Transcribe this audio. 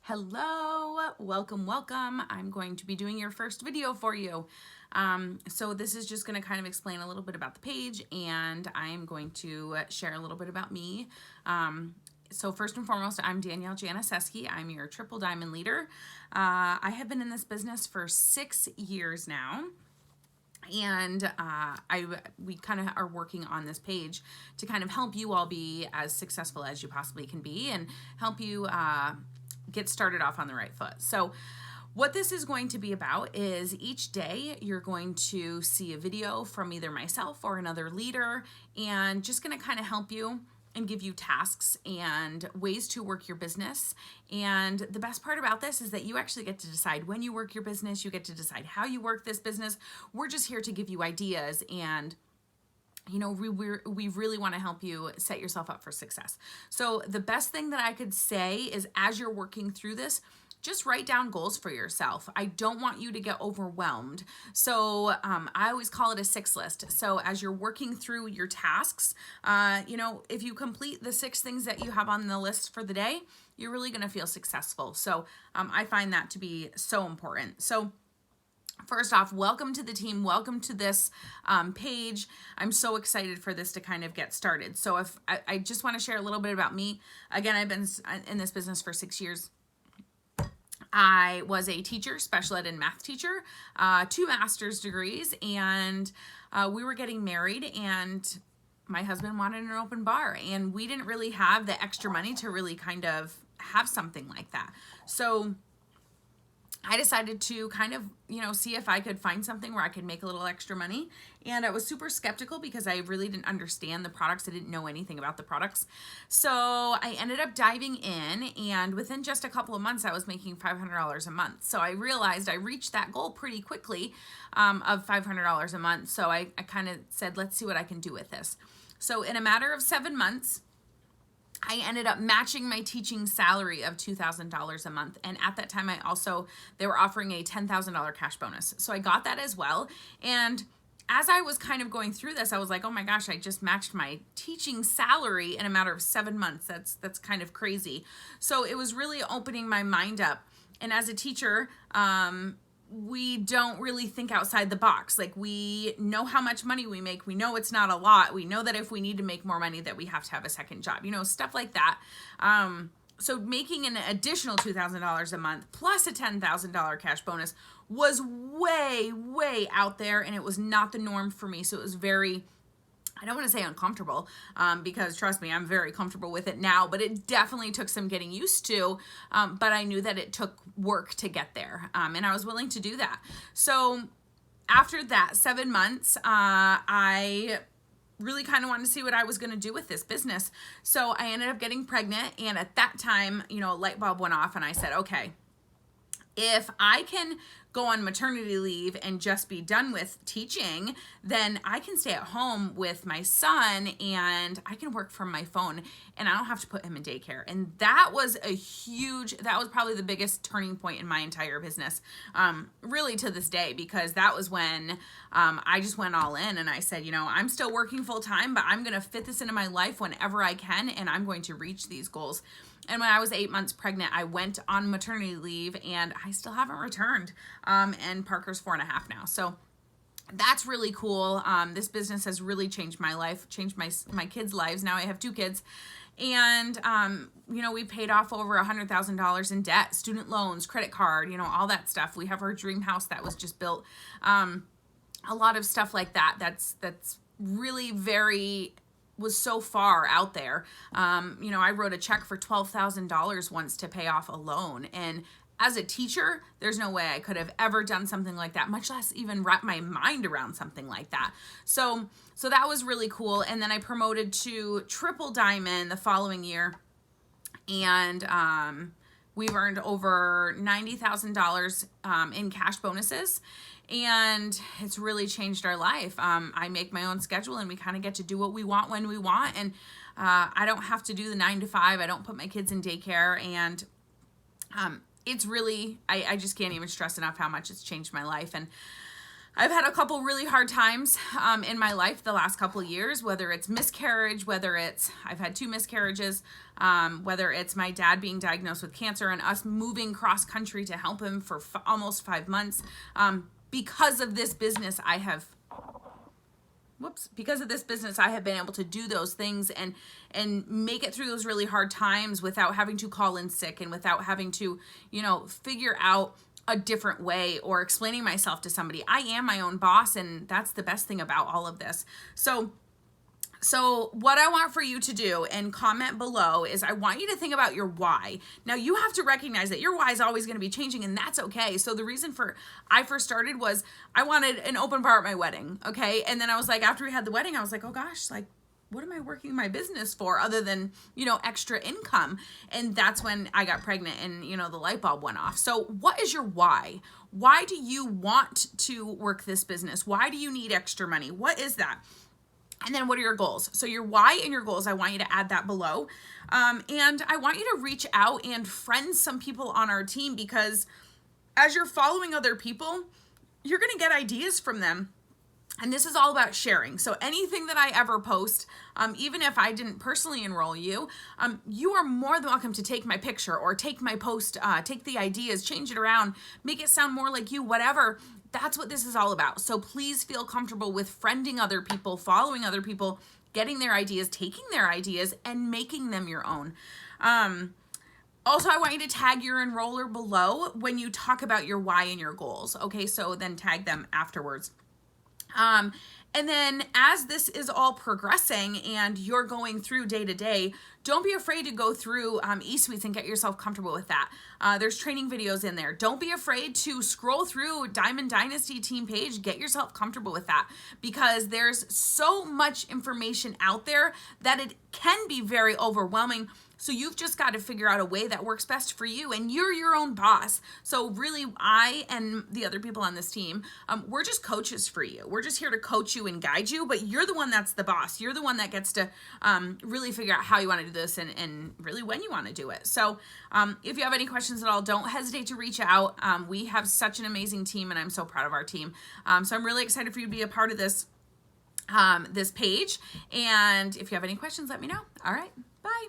Hello, welcome. I'm going to be doing your first video for you. So this is just going to kind of explain a little bit about the page, and I'm going to share a little bit about me. So first and foremost, I'm Danielle Janiszewski. I'm your Triple Diamond leader. I have been in this business for 6 years now. And we kind of are working on this page to kind of help you all be as successful as you possibly can be and help you get started off on the right foot. So what this is going to be about is each day you're going to see a video from either myself or another leader, and just going to kind of help you and give you tasks and ways to work your business. And the best part about this is that you actually get to decide when you work your business. You get to decide how you work this business. We're just here to give you ideas, and we really want to help you set yourself up for success. So the best thing that I could say is, as you're working through this, just write down goals for yourself. I don't want you to get overwhelmed. So I always call it a 6 list. So as you're working through your tasks, if you complete the 6 things that you have on the list for the day, you're really going to feel successful. So I find that to be so important. So first off, welcome to the team. Welcome to this page. I'm so excited for this to kind of get started. So if I just want to share a little bit about me. Again, I've been in this business for 6 years. I was a teacher, special ed and math teacher, 2 master's degrees, and we were getting married, and my husband wanted an open bar, and we didn't really have the extra money to really kind of have something like that. So I decided to kind of, see if I could find something where I could make a little extra money. And I was super skeptical because I really didn't understand the products. I didn't know anything about the products. So I ended up diving in, and within just a couple of months, I was making $500 a month. So I realized I reached that goal pretty quickly of $500 a month. So I kind of said, let's see what I can do with this. So in a matter of 7 months, I ended up matching my teaching salary of $2,000 a month. And at that time, they were offering a $10,000 cash bonus. So I got that as well. And as I was kind of going through this, I was like, oh my gosh, I just matched my teaching salary in a matter of 7 months. That's kind of crazy. So it was really opening my mind up. And as a teacher, we don't really think outside the box. Like, we know how much money we make. We know it's not a lot. We know that if we need to make more money, that we have to have a second job, stuff like that. So making an additional $2,000 a month plus a $10,000 cash bonus was way, way out there, and it was not the norm for me. So it was very, I don't want to say uncomfortable, because trust me, I'm very comfortable with it now, but it definitely took some getting used to, but I knew that it took work to get there, and I was willing to do that. So after that 7 months, I really kind of wanted to see what I was going to do with this business. So I ended up getting pregnant, and at that time, a light bulb went off, and I said, okay, if I can go on maternity leave and just be done with teaching, then I can stay at home with my son, and I can work from my phone, and I don't have to put him in daycare. And that was that was probably the biggest turning point in my entire business, really to this day, because that was when I just went all in, and I said, I'm still working full time, but I'm going to fit this into my life whenever I can, and I'm going to reach these goals. And when I was 8 months pregnant, I went on maternity leave, and I still haven't returned. And Parker's 4.5 now. So that's really cool. This business has really changed my life, changed my kids' lives. Now I have 2 kids. And, we paid off over $100,000 in debt, student loans, credit card, all that stuff. We have our dream house that was just built. A lot of stuff like that. That's really was so far out there. I wrote a check for $12,000 once to pay off a loan. And as a teacher, there's no way I could have ever done something like that, much less even wrap my mind around something like that. So that was really cool. And then I promoted to Triple Diamond the following year. And we've earned over $90,000 in cash bonuses. And it's really changed our life. I make my own schedule, and we kind of get to do what we want when we want. And I don't have to do the 9 to 5. I don't put my kids in daycare. And it's really, I just can't even stress enough how much it's changed my life. And I've had a couple really hard times in my life the last couple of years, whether it's miscarriage, whether it's, I've had 2 miscarriages, whether it's my dad being diagnosed with cancer and us moving cross country to help him for almost 5 months. Because of this business, I have been able to do those things and make it through those really hard times without having to call in sick and without having to, figure out a different way or explaining myself to somebody. I am my own boss, and that's the best thing about all of this. So what I want for you to do and comment below is I want you to think about your why. Now you have to recognize that your why is always going to be changing, and that's okay. So the reason I first started was I wanted an open bar at my wedding. Okay. And then I was like, after we had the wedding, I was like, oh gosh, like, what am I working my business for other than, extra income? And that's when I got pregnant and, the light bulb went off. So what is your why? Why do you want to work this business? Why do you need extra money? What is that? And then what are your goals? So your why and your goals, I want you to add that below. And I want you to reach out and friend some people on our team, because as you're following other people, you're going to get ideas from them. And this is all about sharing. So anything that I ever post, even if I didn't personally enroll you, you are more than welcome to take my picture or take my post, take the ideas, change it around, make it sound more like you, whatever. That's what this is all about. So please feel comfortable with friending other people, following other people, getting their ideas, taking their ideas, and making them your own. Also, I want you to tag your enroller below when you talk about your why and your goals. Okay, so then tag them afterwards. And then as this is all progressing and you're going through day to day, don't be afraid to go through eSuites and get yourself comfortable with that. There's training videos in there. Don't be afraid to scroll through Diamond Dynasty team page. Get yourself comfortable with that, because there's so much information out there that it can be very overwhelming. So you've just got to figure out a way that works best for you, and you're your own boss. So really, I and the other people on this team, we're just coaches for you. We're just here to coach you and guide you, but you're the one that's the boss. You're the one that gets to really figure out how you want to do this and really when you want to do it. So if you have any questions at all, don't hesitate to reach out. We have such an amazing team, and I'm so proud of our team. So I'm really excited for you to be a part of this, this page. And if you have any questions, let me know. All right, bye.